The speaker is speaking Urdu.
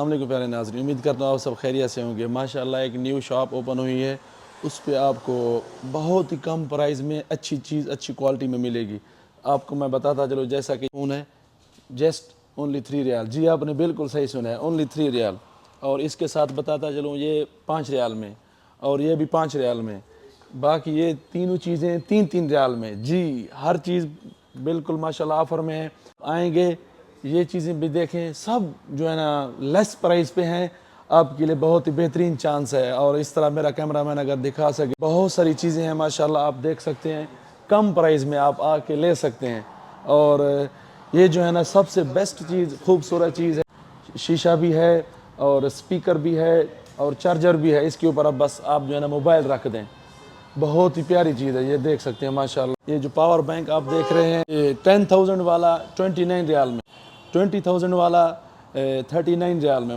السلام علیکم پیارے ناظرین، امید کرتا ہوں آپ سب خیریت سے ہوں گے۔ ماشاءاللہ ایک نیو شاپ اوپن ہوئی ہے، اس پہ آپ کو بہت ہی کم پرائز میں اچھی چیز اچھی کوالٹی میں ملے گی۔ آپ کو میں بتاتا چلو، جیسا کہ فون ہے جسٹ اونلی 3 ریال، جی آپ نے بالکل صحیح سنا ہے، اونلی 3 ریال۔ اور اس کے ساتھ بتاتا چلوں یہ 5 ریال میں، اور یہ بھی 5 ریال میں، باقی یہ تینوں چیزیں 3 ریال میں۔ جی ہر چیز بالکل ماشاءاللہ آفر میں ہے، آئیں گے یہ چیزیں بھی دیکھیں، سب جو ہے نا لیس پرائز پہ ہیں، آپ کے لیے بہت ہی بہترین چانس ہے۔ اور اس طرح میرا کیمرہ مین اگر دکھا سکے، بہت ساری چیزیں ہیں ماشاءاللہ، آپ دیکھ سکتے ہیں، کم پرائز میں آپ آ کے لے سکتے ہیں۔ اور یہ جو ہے نا سب سے بیسٹ چیز، خوبصورت چیز ہے، شیشہ بھی ہے اور سپیکر بھی ہے اور چارجر بھی ہے، اس کے اوپر اب بس آپ جو ہے نا موبائل رکھ دیں، بہت ہی پیاری چیز ہے، یہ دیکھ سکتے ہیں ماشاءاللہ۔ یہ جو پاور بینک آپ دیکھ رہے ہیں، یہ 10,000 والا 29 ریال میں، 20,000 والا 39 ریال میں۔